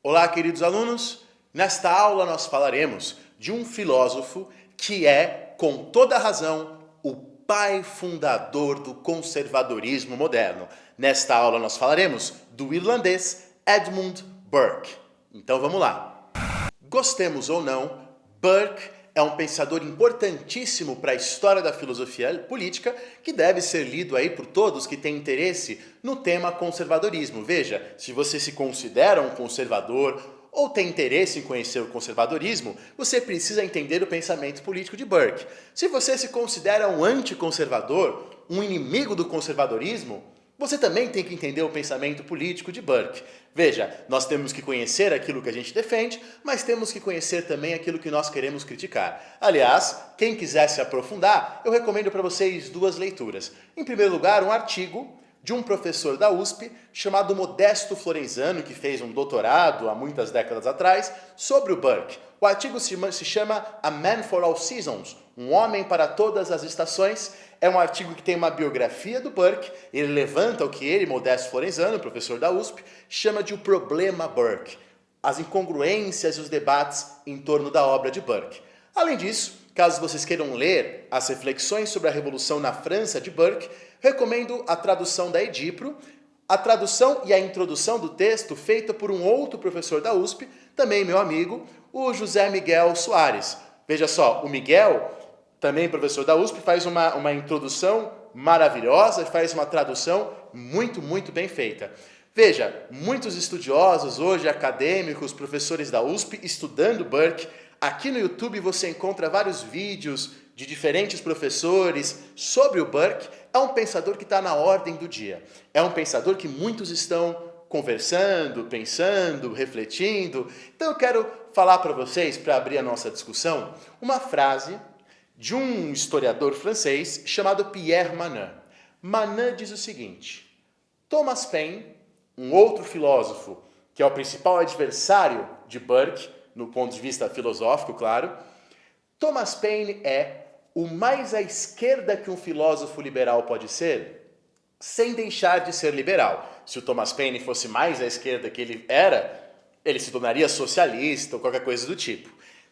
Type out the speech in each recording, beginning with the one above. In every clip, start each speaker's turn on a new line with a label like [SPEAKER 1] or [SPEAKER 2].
[SPEAKER 1] Olá, queridos alunos! Nesta aula nós falaremos de um filósofo que é, com toda razão, o pai fundador do conservadorismo moderno. Nesta aula nós falaremos do irlandês Edmund Burke. Então vamos lá. Gostemos ou não, Burke é um pensador importantíssimo para a história da filosofia política que deve ser lido aí por todos que têm interesse no tema conservadorismo. Veja, se você se considera um conservador ou tem interesse em conhecer o conservadorismo, você precisa entender o pensamento político de Burke. Se você se considera um anticonservador, um inimigo do conservadorismo, você também tem que entender o pensamento político de Burke. Veja, nós temos que conhecer aquilo que a gente defende, mas temos que conhecer também aquilo que nós queremos criticar. Aliás, quem quiser se aprofundar, eu recomendo para vocês duas leituras. Em primeiro lugar, um artigo de um professor da USP chamado Modesto Florenzano, que fez um doutorado há muitas décadas atrás, sobre o Burke. O artigo se chama A Man for All Seasons, Um Homem para Todas as Estações. É um artigo que tem uma biografia do Burke. Ele levanta o que ele, Modesto Florenzano, professor da USP, chama de o problema Burke, as incongruências e os debates em torno da obra de Burke. Além disso, caso vocês queiram ler as reflexões sobre a Revolução na França de Burke, recomendo a tradução da Edipro, a tradução e a introdução do texto feita por um outro professor da USP, também meu amigo, o José Miguel Soares. Veja só, o Miguel, também professor da USP, faz uma introdução maravilhosa, faz uma tradução muito bem feita. Veja, muitos estudiosos hoje, acadêmicos, professores da USP, estudando Burke. Aqui no YouTube você encontra vários vídeos de diferentes professores sobre o Burke. É um pensador que está na ordem do dia. É um pensador que muitos estão conversando, pensando, refletindo. Então eu quero falar para vocês, para abrir a nossa discussão, uma frase de um historiador francês chamado Pierre Manin. Manin diz o seguinte: Thomas Paine, um outro filósofo que é o principal adversário de Burke, no ponto de vista filosófico, claro, Thomas Paine é o mais à esquerda que um filósofo liberal pode ser, sem deixar de ser liberal. Se o Thomas Paine fosse mais à esquerda que ele era, ele se tornaria socialista ou qualquer coisa do tipo.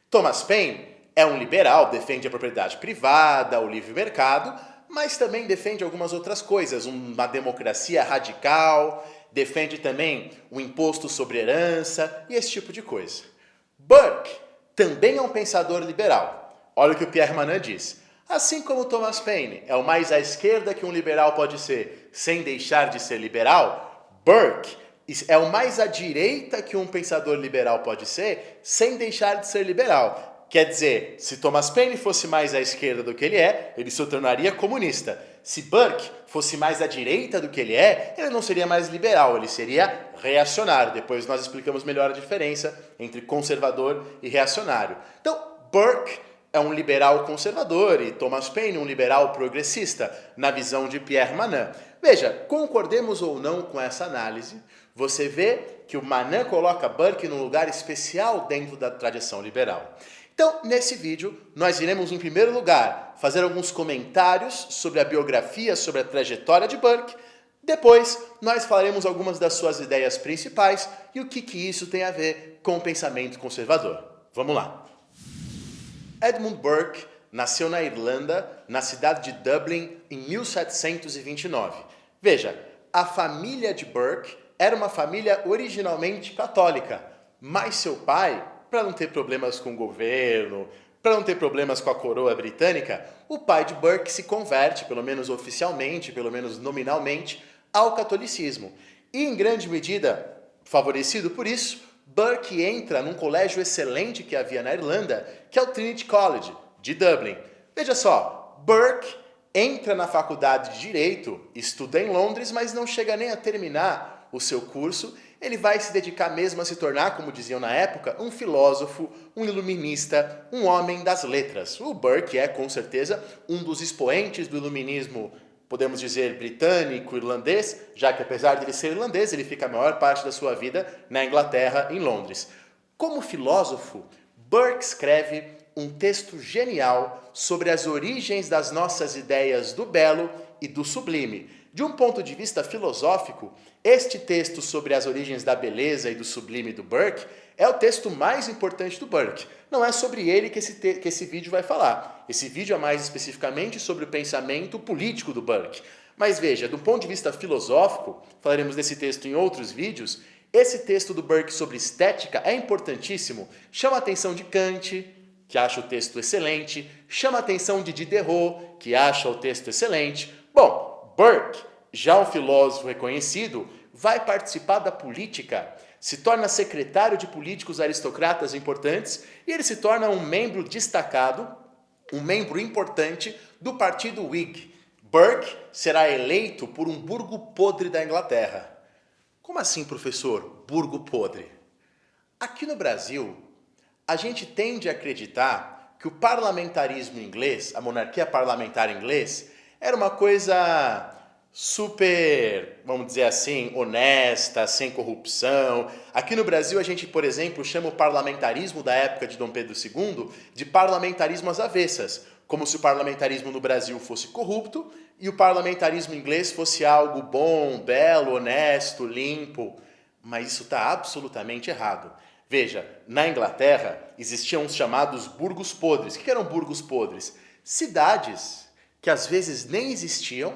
[SPEAKER 1] Thomas Paine é um liberal, defende a propriedade privada, o livre mercado, mas também defende algumas outras coisas, uma democracia radical, defende também o imposto sobre herança e esse tipo de coisa. Burke também é um pensador liberal. Olha o que o Pierre Manin diz. Assim como Thomas Paine é o mais à esquerda que um liberal pode ser, sem deixar de ser liberal, Burke é o mais à direita que um pensador liberal pode ser, sem deixar de ser liberal. Quer dizer, se Thomas Paine fosse mais à esquerda do que ele se tornaria comunista. Se Burke fosse mais à direita do que ele não seria mais liberal, ele seria reacionário. Depois nós explicamos melhor a diferença entre conservador e reacionário. Então, Burke é um liberal conservador e Thomas Paine um liberal progressista, na visão de Pierre Manin. Veja, concordemos ou não com essa análise, você vê que o Manin coloca Burke num lugar especial dentro da tradição liberal. Então, nesse vídeo, nós iremos, em primeiro lugar, fazer alguns comentários sobre a biografia, sobre a trajetória de Burke. Depois, nós falaremos algumas das suas ideias principais e o que isso tem a ver com o pensamento conservador. Vamos lá. Edmund Burke nasceu na Irlanda, na cidade de Dublin, em 1729. Veja, a família de Burke era uma família originalmente católica, mas seu pai, para não ter problemas com o governo, para não ter problemas com a coroa britânica, o pai de Burke se converte, pelo menos oficialmente, pelo menos nominalmente, ao catolicismo. E, em grande medida, favorecido por isso, Burke entra num colégio excelente que havia na Irlanda, que é o Trinity College, de Dublin. Veja só, Burke entra na faculdade de Direito, estuda em Londres, mas não chega nem a terminar o seu curso. Ele vai se dedicar mesmo a se tornar, como diziam na época, um filósofo, um iluminista, um homem das letras. O Burke é, com certeza, um dos expoentes do iluminismo, podemos dizer, britânico, irlandês, já que apesar de ele ser irlandês, ele fica a maior parte da sua vida na Inglaterra, em Londres. Como filósofo, Burke escreve um texto genial sobre as origens das nossas ideias do belo e do sublime. De um ponto de vista filosófico, este texto sobre as origens da beleza e do sublime do Burke é o texto mais importante do Burke. Não é sobre ele que esse vídeo vai falar. Esse vídeo é mais especificamente sobre o pensamento político do Burke. Mas veja, do ponto de vista filosófico, falaremos desse texto em outros vídeos, esse texto do Burke sobre estética é importantíssimo. Chama a atenção de Kant, que acha o texto excelente, chama a atenção de Diderot, que acha o texto excelente. Bom, Burke, já um filósofo reconhecido, vai participar da política, se torna secretário de políticos aristocratas importantes e ele se torna um membro destacado, um membro importante do partido Whig. Burke será eleito por um burgo podre da Inglaterra. Como assim, professor, burgo podre? Aqui no Brasil, a gente tende a acreditar que o parlamentarismo inglês, a monarquia parlamentar inglês, era uma coisa super, vamos dizer assim, honesta, sem corrupção. Aqui no Brasil a gente, por exemplo, chama o parlamentarismo da época de Dom Pedro II de parlamentarismo às avessas, como se o parlamentarismo no Brasil fosse corrupto e o parlamentarismo inglês fosse algo bom, belo, honesto, limpo. Mas isso está absolutamente errado. Veja, na Inglaterra existiam os chamados burgos podres. O que eram burgos podres? Cidades que às vezes nem existiam,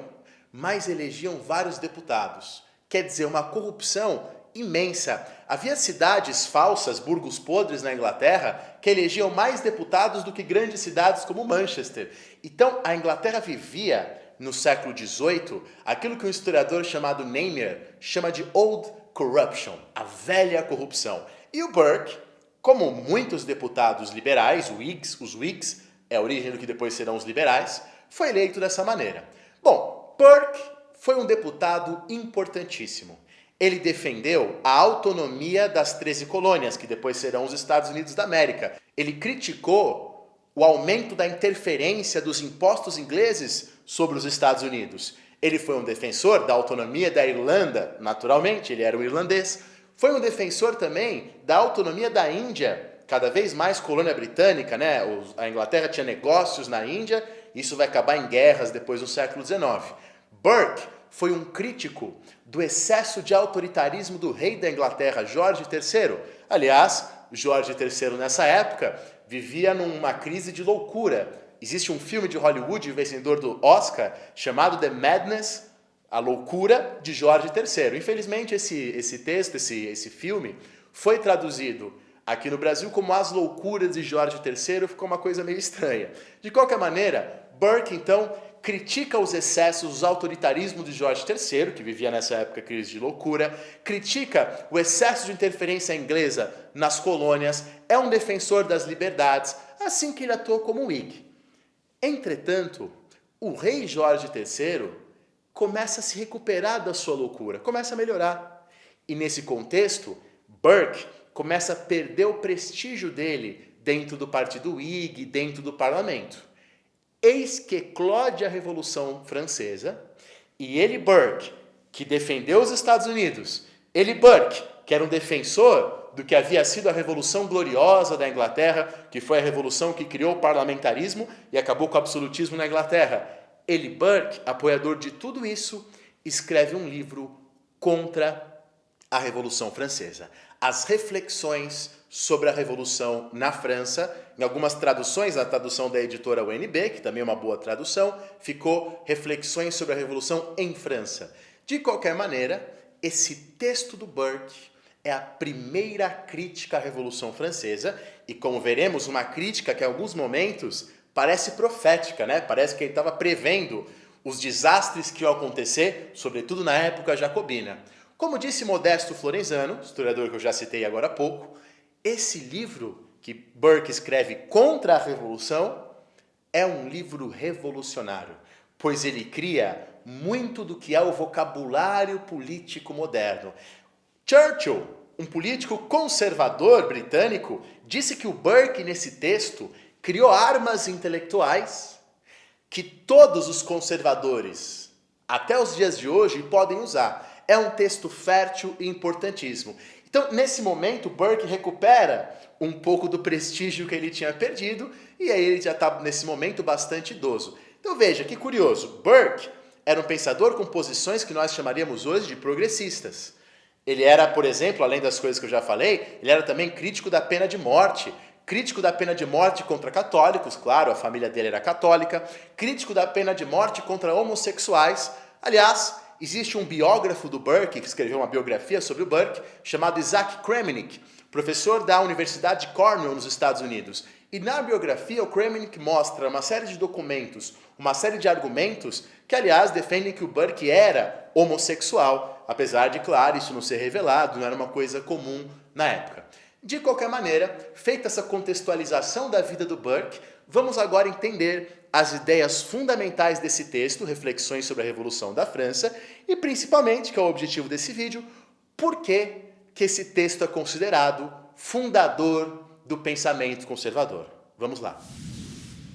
[SPEAKER 1] mas elegiam vários deputados. Quer dizer, uma corrupção imensa. Havia cidades falsas, burgos podres na Inglaterra, que elegiam mais deputados do que grandes cidades como Manchester. Então, a Inglaterra vivia, no século XVIII, aquilo que um historiador chamado Namier chama de Old Corruption, a velha corrupção. E o Burke, como muitos deputados liberais, os Whigs, é a origem do que depois serão os liberais, foi eleito dessa maneira. Bom, Burke foi um deputado importantíssimo. Ele defendeu a autonomia das 13 colônias, que depois serão os Estados Unidos da América. Ele criticou o aumento da interferência dos impostos ingleses sobre os Estados Unidos. Ele foi um defensor da autonomia da Irlanda, naturalmente, ele era um irlandês. Foi um defensor também da autonomia da Índia, cada vez mais colônia britânica, né? A Inglaterra tinha negócios na Índia, isso vai acabar em guerras depois do século XIX. Burke foi um crítico do excesso de autoritarismo do rei da Inglaterra, Jorge III. Aliás, Jorge III nessa época vivia numa crise de loucura. Existe um filme de Hollywood, vencedor do Oscar, chamado The Madness, a loucura de Jorge III. Infelizmente, esse filme, foi traduzido aqui no Brasil como As Loucuras de Jorge III, ficou uma coisa meio estranha. De qualquer maneira, Burke, então, critica os excessos, os autoritarismos de Jorge III, que vivia nessa época crise de loucura, critica o excesso de interferência inglesa nas colônias, é um defensor das liberdades, assim que ele atuou como Whig. Entretanto, o rei Jorge III começa a se recuperar da sua loucura, começa a melhorar. E nesse contexto, Burke começa a perder o prestígio dele dentro do partido Whig, dentro do parlamento. Eis que eclode a Revolução Francesa, e ele, Burke, que defendeu os Estados Unidos, ele, Burke, que era um defensor do que havia sido a Revolução Gloriosa da Inglaterra, que foi a revolução que criou o parlamentarismo e acabou com o absolutismo na Inglaterra, ele, Burke, apoiador de tudo isso, escreve um livro contra a Revolução Francesa. As reflexões sobre a Revolução na França. Em algumas traduções, na tradução da editora UNB, que também é uma boa tradução, ficou Reflexões sobre a Revolução em França. De qualquer maneira, esse texto do Burke é a primeira crítica à Revolução Francesa e, como veremos, uma crítica que em alguns momentos parece profética, né? Parece que ele estava prevendo os desastres que iam acontecer, sobretudo na época jacobina. Como disse Modesto Florenzano, historiador que eu já citei agora há pouco, esse livro que Burke escreve contra a Revolução é um livro revolucionário, pois ele cria muito do que é o vocabulário político moderno. Churchill, um político conservador britânico, disse que o Burke, nesse texto, criou armas intelectuais que todos os conservadores, até os dias de hoje, podem usar. É um texto fértil e importantíssimo. Então, nesse momento, Burke recupera um pouco do prestígio que ele tinha perdido, e aí ele já está, nesse momento, bastante idoso. Então, veja, que curioso. Burke era um pensador com posições que nós chamaríamos hoje de progressistas. Ele era, por exemplo, além das coisas que eu já falei, ele era também crítico da pena de morte. Crítico da pena de morte contra católicos, claro, a família dele era católica. Crítico da pena de morte contra homossexuais. Aliás, existe um biógrafo do Burke, que escreveu uma biografia sobre o Burke, chamado Isaac Kremnick, professor da Universidade de Cornell, nos Estados Unidos. E na biografia, o Kremnick mostra uma série de documentos, uma série de argumentos que, aliás, defendem que o Burke era homossexual, apesar de, claro, isso não ser revelado, não era uma coisa comum na época. De qualquer maneira, feita essa contextualização da vida do Burke, vamos agora entender as ideias fundamentais desse texto, reflexões sobre a Revolução da França, e principalmente, que é o objetivo desse vídeo, por que esse texto é considerado fundador do pensamento conservador. Vamos lá.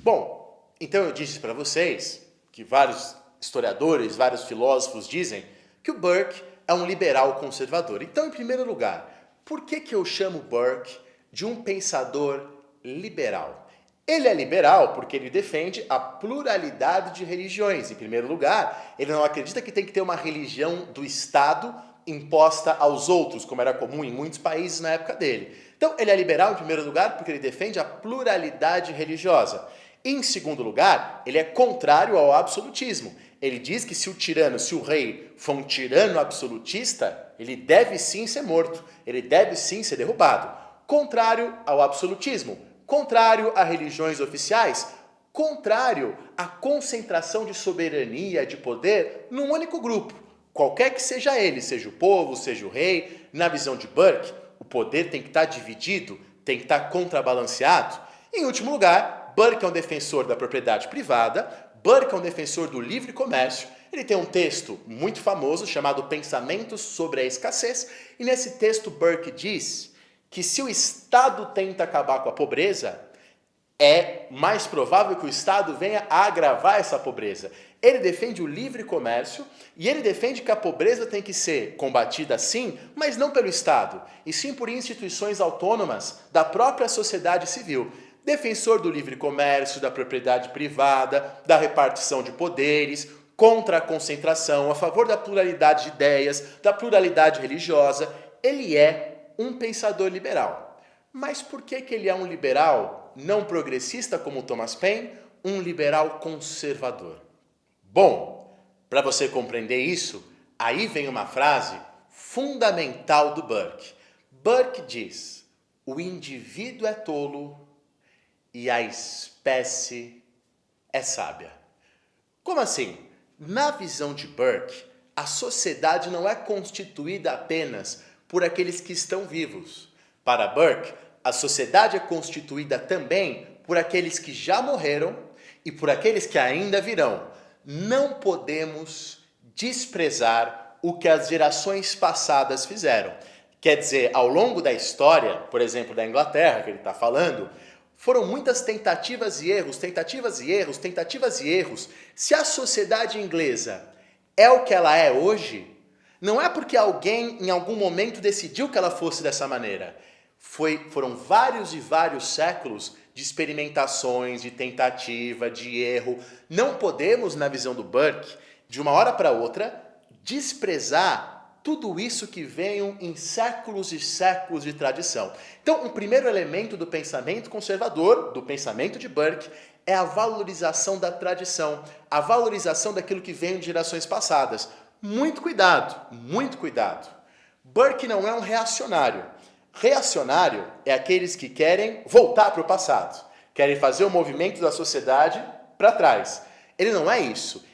[SPEAKER 1] Bom, então eu disse para vocês que vários historiadores, vários filósofos dizem que o Burke é um liberal conservador. Então, em primeiro lugar, por que eu chamo Burke de um pensador liberal? Ele é liberal porque ele defende a pluralidade de religiões. Em primeiro lugar, ele não acredita que tem que ter uma religião do Estado imposta aos outros, como era comum em muitos países na época dele. Então, ele é liberal, em primeiro lugar, porque ele defende a pluralidade religiosa. Em segundo lugar, ele é contrário ao absolutismo. Ele diz que se o tirano, se o rei for um tirano absolutista, ele deve sim ser morto, ele deve sim ser derrubado. Contrário ao absolutismo, contrário a religiões oficiais, contrário à concentração de soberania, de poder num único grupo, qualquer que seja ele, seja o povo, seja o rei. Na visão de Burke, o poder tem que estar dividido, tem que estar contrabalanceado. Em último lugar, Burke é um defensor da propriedade privada, Burke é um defensor do livre comércio. Ele tem um texto muito famoso chamado Pensamentos sobre a Escassez, e nesse texto Burke diz que se o Estado tenta acabar com a pobreza, é mais provável que o Estado venha a agravar essa pobreza. Ele defende o livre comércio e ele defende que a pobreza tem que ser combatida sim, mas não pelo Estado, e sim por instituições autônomas da própria sociedade civil. Defensor do livre comércio, da propriedade privada, da repartição de poderes, contra a concentração, a favor da pluralidade de ideias, da pluralidade religiosa. Ele é um pensador liberal. Mas por que ele é um liberal não progressista como Thomas Paine, um liberal conservador? Bom, para você compreender isso, aí vem uma frase fundamental do Burke. Burke diz: o indivíduo é tolo e a espécie é sábia. Como assim? Na visão de Burke, a sociedade não é constituída apenas por aqueles que estão vivos. Para Burke, a sociedade é constituída também por aqueles que já morreram e por aqueles que ainda virão. Não podemos desprezar o que as gerações passadas fizeram. Quer dizer, ao longo da história, por exemplo, da Inglaterra, que ele está falando, foram muitas tentativas e erros, tentativas e erros, tentativas e erros. Se a sociedade inglesa é o que ela é hoje, não é porque alguém em algum momento decidiu que ela fosse dessa maneira. Foram vários e vários séculos de experimentações, de tentativa, de erro. Não podemos, na visão do Burke, de uma hora para outra, desprezar tudo isso que veio em séculos e séculos de tradição. Então, o primeiro elemento do pensamento conservador, do pensamento de Burke, é a valorização da tradição, a valorização daquilo que veio de gerações passadas. Muito cuidado, muito cuidado. Burke não é um reacionário. Reacionário é aqueles que querem voltar para o passado, querem fazer o movimento da sociedade para trás. Ele não é isso.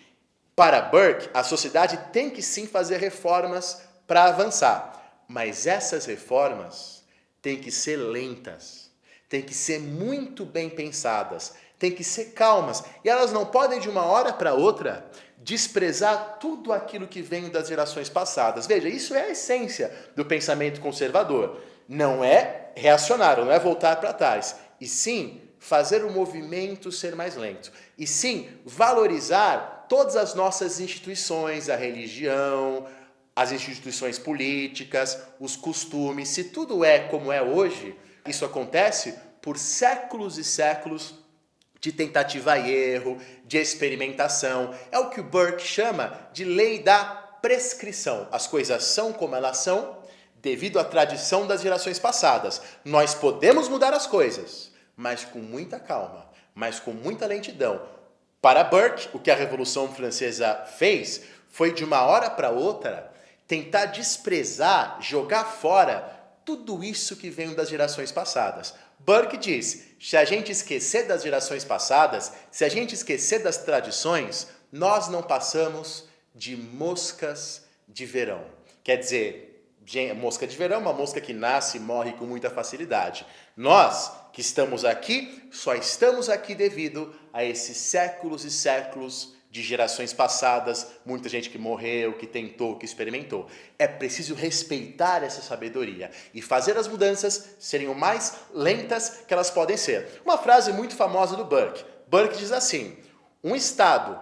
[SPEAKER 1] Para Burke, a sociedade tem que sim fazer reformas para avançar, mas essas reformas têm que ser lentas, têm que ser muito bem pensadas, têm que ser calmas, e elas não podem de uma hora para outra desprezar tudo aquilo que vem das gerações passadas. Veja, isso é a essência do pensamento conservador. Não é reacionário, não é voltar para trás, e sim fazer o movimento ser mais lento, e sim valorizar todas as nossas instituições, a religião, as instituições políticas, os costumes. Se tudo é como é hoje, isso acontece por séculos e séculos de tentativa e erro, de experimentação. É o que o Burke chama de lei da prescrição. As coisas são como elas são devido à tradição das gerações passadas. Nós podemos mudar as coisas, mas com muita calma, mas com muita lentidão. Para Burke, o que a Revolução Francesa fez foi, de uma hora para outra, tentar desprezar, jogar fora tudo isso que veio das gerações passadas. Burke diz, se a gente esquecer das gerações passadas, se a gente esquecer das tradições, nós não passamos de moscas de verão. Quer dizer, mosca de verão é uma mosca que nasce e morre com muita facilidade. Nós, que estamos aqui, só estamos aqui devido a esses séculos e séculos de gerações passadas, muita gente que morreu, que tentou, que experimentou. É preciso respeitar essa sabedoria e fazer as mudanças serem o mais lentas que elas podem ser. Uma frase muito famosa do Burke. Burke diz assim, um estado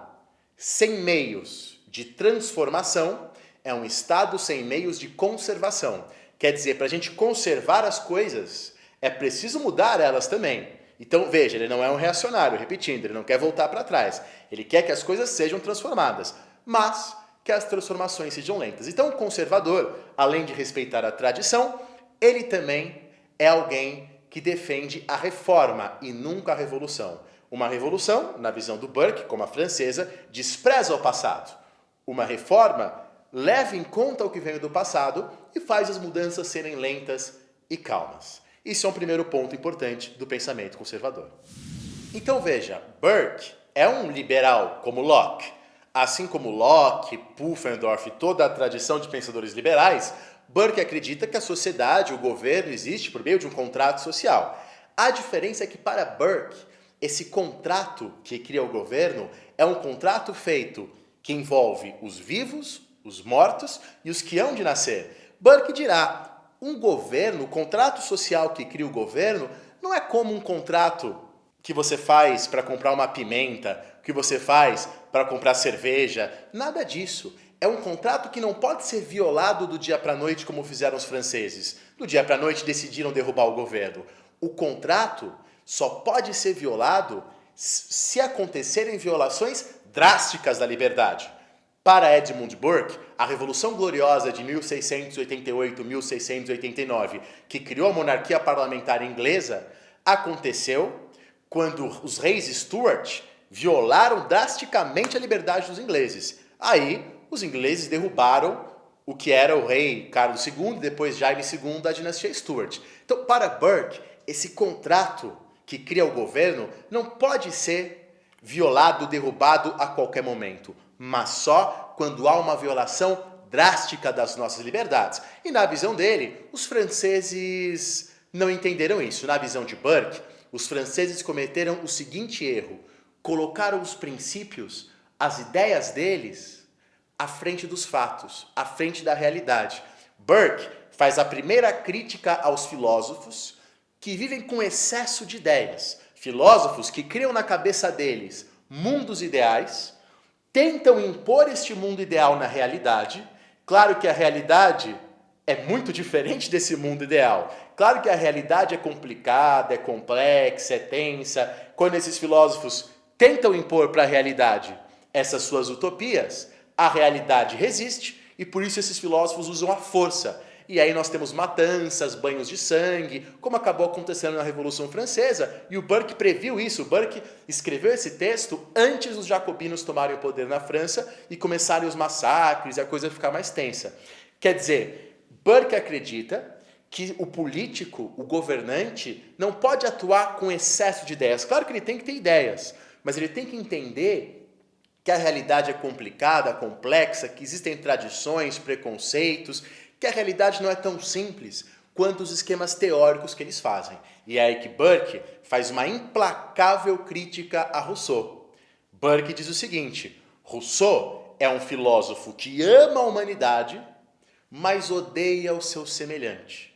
[SPEAKER 1] sem meios de transformação é um estado sem meios de conservação. Quer dizer, para a gente conservar as coisas, é preciso mudar elas também. Então, veja, ele não é um reacionário, repetindo, ele não quer voltar para trás. Ele quer que as coisas sejam transformadas, mas que as transformações sejam lentas. Então, o conservador, além de respeitar a tradição, ele também é alguém que defende a reforma e nunca a revolução. Uma revolução, na visão do Burke, como a francesa, despreza o passado. Uma reforma leva em conta o que veio do passado e faz as mudanças serem lentas e calmas. Isso é um primeiro ponto importante do pensamento conservador. Então veja, Burke é um liberal como Locke. Assim como Locke, Pufendorf e toda a tradição de pensadores liberais, Burke acredita que a sociedade, o governo, existe por meio de um contrato social. A diferença é que para Burke, esse contrato que cria o governo é um contrato feito que envolve os vivos, os mortos e os que hão de nascer. Burke dirá, um governo, o contrato social que cria o governo, não é como um contrato que você faz para comprar uma pimenta, que você faz para comprar cerveja, nada disso. É um contrato que não pode ser violado do dia para a noite como fizeram os franceses. Do dia para a noite decidiram derrubar o governo. O contrato só pode ser violado se acontecerem violações drásticas da liberdade. Para Edmund Burke, a Revolução Gloriosa de 1688-1689, que criou a monarquia parlamentar inglesa, aconteceu quando os reis Stuart violaram drasticamente a liberdade dos ingleses. Aí, os ingleses derrubaram o que era o rei Carlos II, depois Jaime II da dinastia Stuart. Então, para Burke, esse contrato que cria o governo não pode ser violado, derrubado a qualquer momento, mas só quando há uma violação drástica das nossas liberdades. E na visão dele, os franceses não entenderam isso. Na visão de Burke, os franceses cometeram o seguinte erro: colocaram os princípios, as ideias deles, à frente dos fatos, à frente da realidade. Burke faz a primeira crítica aos filósofos que vivem com excesso de ideias. Filósofos que criam na cabeça deles mundos ideais, tentam impor este mundo ideal na realidade. Claro que a realidade é muito diferente desse mundo ideal. Claro que a realidade é complicada, é complexa, é tensa. Quando esses filósofos tentam impor para a realidade essas suas utopias, a realidade resiste e por isso esses filósofos usam a força. E aí nós temos matanças, banhos de sangue, como acabou acontecendo na Revolução Francesa, e o Burke previu isso. O Burke escreveu esse texto antes dos jacobinos tomarem o poder na França e começarem os massacres e a coisa ficar mais tensa. Quer dizer, Burke acredita que o político, o governante, não pode atuar com excesso de ideias. Claro que ele tem que ter ideias, mas ele tem que entender que a realidade é complicada, complexa, que existem tradições, preconceitos, que a realidade não é tão simples quanto os esquemas teóricos que eles fazem. E é aí que Burke faz uma implacável crítica a Rousseau. Burke diz o seguinte: Rousseau é um filósofo que ama a humanidade, mas odeia o seu semelhante.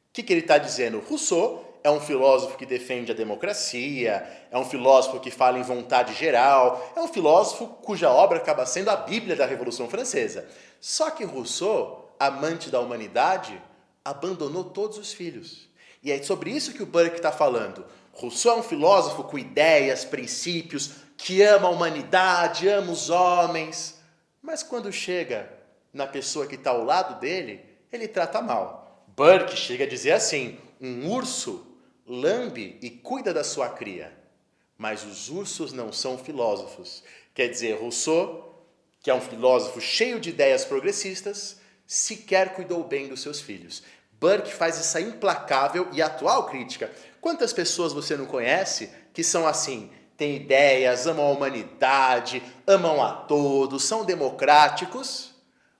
[SPEAKER 1] O que ele está dizendo? Rousseau é um filósofo que defende a democracia, é um filósofo que fala em vontade geral, é um filósofo cuja obra acaba sendo a Bíblia da Revolução Francesa. Só que Rousseau, amante da humanidade, abandonou todos os filhos. E é sobre isso que o Burke está falando. Rousseau é um filósofo com ideias, princípios, que ama a humanidade, ama os homens. Mas quando chega na pessoa que está ao lado dele, ele trata mal. Burke chega a dizer assim: um urso lambe e cuida da sua cria, mas os ursos não são filósofos. Quer dizer, Rousseau, que é um filósofo cheio de ideias progressistas, sequer cuidou bem dos seus filhos. Burke faz essa implacável e atual crítica. Quantas pessoas você não conhece que são assim, têm ideias, amam a humanidade, amam a todos, são democráticos,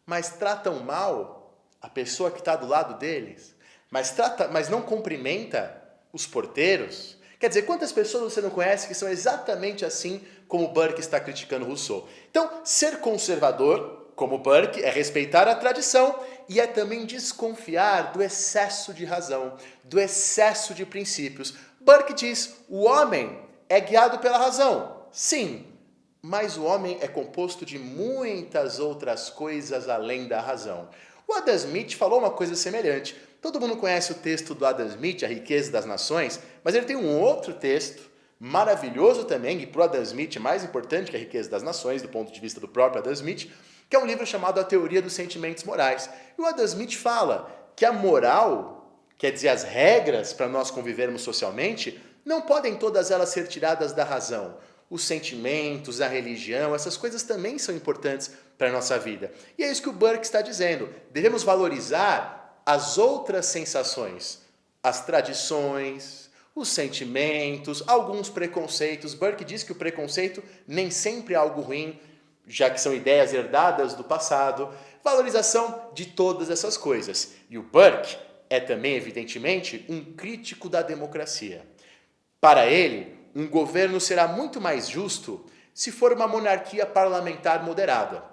[SPEAKER 1] mas tratam mal a pessoa que está do lado deles, mas não cumprimenta os porteiros? Quer dizer, quantas pessoas você não conhece que são exatamente assim como Burke está criticando Rousseau? Então, ser conservador, como Burke, é respeitar a tradição e é também desconfiar do excesso de razão, do excesso de princípios. Burke diz: o homem é guiado pela razão, sim, mas o homem é composto de muitas outras coisas além da razão. O Adam Smith falou uma coisa semelhante. Todo mundo conhece o texto do Adam Smith, A Riqueza das Nações, mas ele tem um outro texto maravilhoso também, e para o Adam Smith mais importante que A Riqueza das Nações, do ponto de vista do próprio Adam Smith, que é um livro chamado A Teoria dos Sentimentos Morais. E o Adam Smith fala que a moral, quer dizer, as regras para nós convivermos socialmente, não podem todas elas ser tiradas da razão. Os sentimentos, a religião, essas coisas também são importantes para a nossa vida. E é isso que o Burke está dizendo. Devemos valorizar as outras sensações, as tradições, os sentimentos, alguns preconceitos. Burke diz que o preconceito nem sempre é algo ruim, já que são ideias herdadas do passado. Valorização de todas essas coisas. E o Burke é também, evidentemente, um crítico da democracia. Para ele, um governo será muito mais justo se for uma monarquia parlamentar moderada.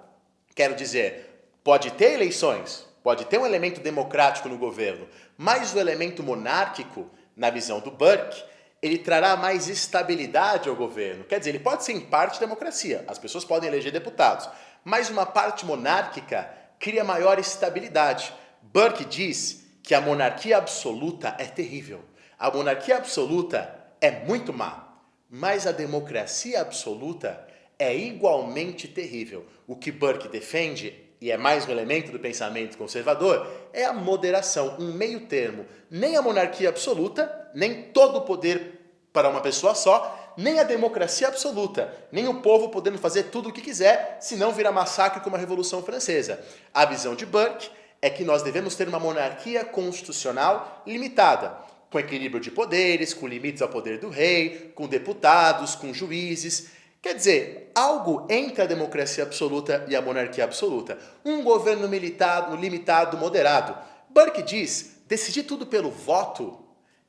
[SPEAKER 1] Quero dizer, pode ter eleições, pode ter um elemento democrático no governo, mas o elemento monárquico, na visão do Burke, ele trará mais estabilidade ao governo. Quer dizer, ele pode ser em parte democracia, as pessoas podem eleger deputados, mas uma parte monárquica cria maior estabilidade. Burke diz que a monarquia absoluta é terrível. A monarquia absoluta é muito má, mas a democracia absoluta é igualmente terrível. O que Burke defende, e é mais um elemento do pensamento conservador, é a moderação, um meio termo. Nem a monarquia absoluta, nem todo o poder para uma pessoa só, nem a democracia absoluta, nem o povo podendo fazer tudo o que quiser, senão vira massacre como a Revolução Francesa. A visão de Burke é que nós devemos ter uma monarquia constitucional limitada, com equilíbrio de poderes, com limites ao poder do rei, com deputados, com juízes. Quer dizer, algo entre a democracia absoluta e a monarquia absoluta. Um governo limitado, moderado. Burke diz, decidir tudo pelo voto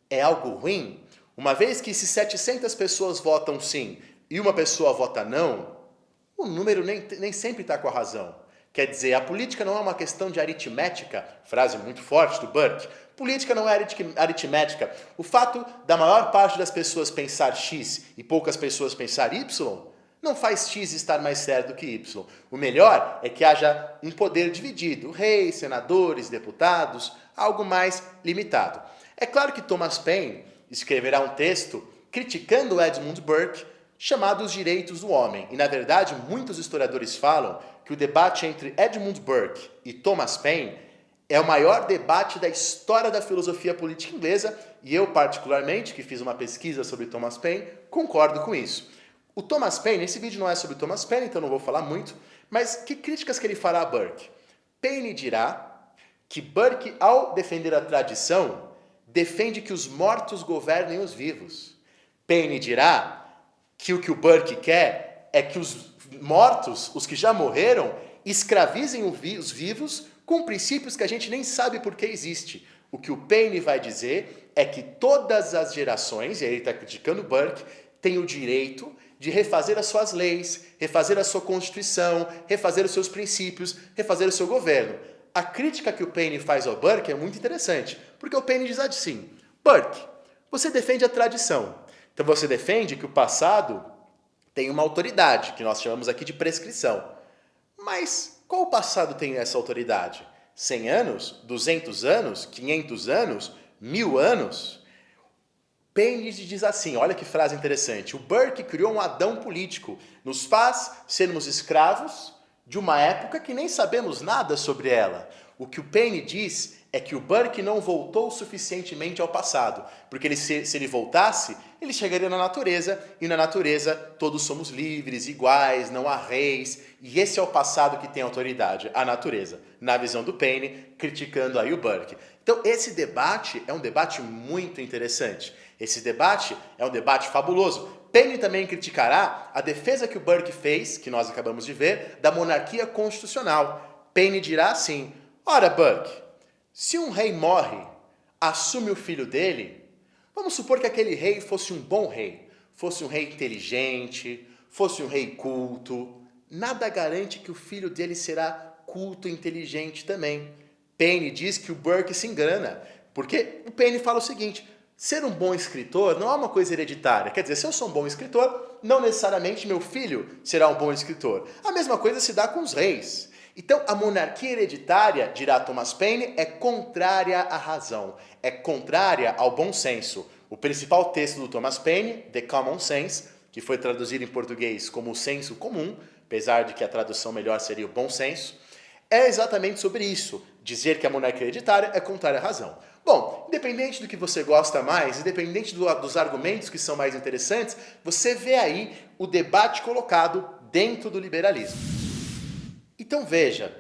[SPEAKER 1] é algo ruim, uma vez que se 700 pessoas votam sim e uma pessoa vota não, o número nem sempre está com a razão. Quer dizer, a política não é uma questão de aritmética, frase muito forte do Burke. Política não é aritmética. O fato da maior parte das pessoas pensar X e poucas pessoas pensar Y não faz X estar mais certo do que Y. O melhor é que haja um poder dividido, reis, senadores, deputados, algo mais limitado. É claro que Thomas Paine escreverá um texto criticando Edmund Burke, chamado Os Direitos do Homem. E, na verdade, muitos historiadores falam que o debate entre Edmund Burke e Thomas Paine é o maior debate da história da filosofia política inglesa, e eu, particularmente, que fiz uma pesquisa sobre Thomas Paine, concordo com isso. O Thomas Paine, esse vídeo não é sobre Thomas Paine, então não vou falar muito, mas que críticas que ele fará a Burke? Paine dirá que Burke, ao defender a tradição, defende que os mortos governem os vivos. Paine dirá que o Burke quer é que os mortos, os que já morreram, escravizem os vivos com princípios que a gente nem sabe por que existe. O que o Paine vai dizer é que todas as gerações, e aí ele está criticando Burke, têm o direito de refazer as suas leis, refazer a sua Constituição, refazer os seus princípios, refazer o seu governo. A crítica que o Paine faz ao Burke é muito interessante, porque o Paine diz assim: Burke, você defende a tradição, então você defende que o passado tem uma autoridade, que nós chamamos aqui de prescrição. Mas qual passado tem essa autoridade? 100 anos? 200 anos? 500 anos? 1000 anos? Paine diz assim, olha que frase interessante, o Burke criou um Adão político, nos faz sermos escravos de uma época que nem sabemos nada sobre ela. O que o Paine diz é que o Burke não voltou suficientemente ao passado, porque se ele voltasse, ele chegaria na natureza, e na natureza todos somos livres, iguais, não há reis, e esse é o passado que tem autoridade, a natureza, na visão do Paine, criticando aí o Burke. Então esse debate é um debate muito interessante, esse debate é um debate fabuloso. Paine também criticará a defesa que o Burke fez, que nós acabamos de ver, da monarquia constitucional. Paine dirá assim, ora Burke, se um rei morre, assume o filho dele, vamos supor que aquele rei fosse um bom rei, fosse um rei inteligente, fosse um rei culto, nada garante que o filho dele será culto e inteligente também. Paine diz que o Burke se engana, porque o Paine fala o seguinte, ser um bom escritor não é uma coisa hereditária. Quer dizer, se eu sou um bom escritor, não necessariamente meu filho será um bom escritor. A mesma coisa se dá com os reis. Então, a monarquia hereditária, dirá Thomas Paine, é contrária à razão, é contrária ao bom senso. O principal texto do Thomas Paine, The Common Sense, que foi traduzido em português como o senso comum, apesar de que a tradução melhor seria o bom senso, é exatamente sobre isso, dizer que a monarquia hereditária é contrária à razão. Bom, independente do que você gosta mais, independente dos argumentos que são mais interessantes, você vê aí o debate colocado dentro do liberalismo. Então veja,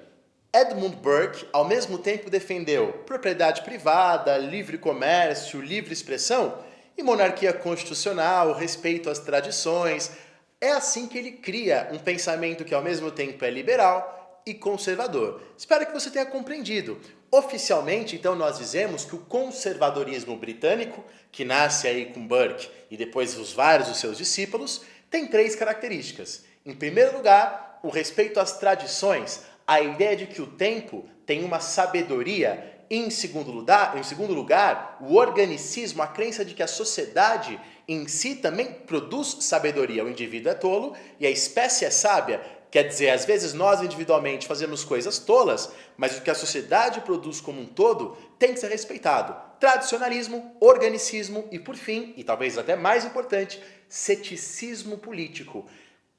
[SPEAKER 1] Edmund Burke ao mesmo tempo defendeu propriedade privada, livre comércio, livre expressão e monarquia constitucional, respeito às tradições. É assim que ele cria um pensamento que ao mesmo tempo é liberal e conservador. Espero que você tenha compreendido. Oficialmente, então, nós dizemos que o conservadorismo britânico, que nasce aí com Burke e depois os vários dos seus discípulos, tem 3 características. Em primeiro lugar, o respeito às tradições, a ideia de que o tempo tem uma sabedoria. Em segundo lugar, o organicismo, a crença de que a sociedade em si também produz sabedoria. O indivíduo é tolo e a espécie é sábia. Quer dizer, às vezes nós individualmente fazemos coisas tolas, mas o que a sociedade produz como um todo tem que ser respeitado. Tradicionalismo, organicismo e, por fim, e talvez até mais importante, ceticismo político.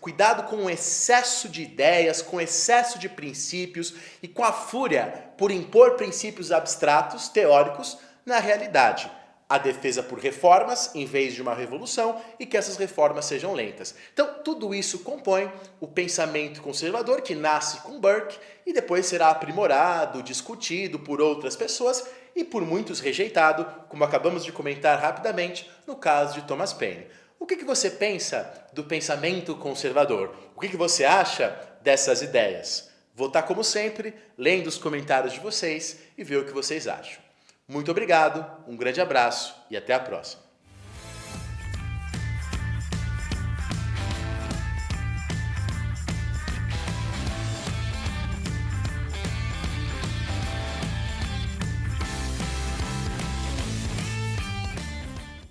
[SPEAKER 1] Cuidado com o excesso de ideias, com o excesso de princípios e com a fúria por impor princípios abstratos, teóricos, na realidade. A defesa por reformas em vez de uma revolução e que essas reformas sejam lentas. Então, tudo isso compõe o pensamento conservador que nasce com Burke e depois será aprimorado, discutido por outras pessoas e por muitos rejeitado, como acabamos de comentar rapidamente no caso de Thomas Paine. O que você pensa do pensamento conservador? O que você acha dessas ideias? Vou estar, como sempre, lendo os comentários de vocês e ver o que vocês acham. Muito obrigado, um grande abraço e até a próxima.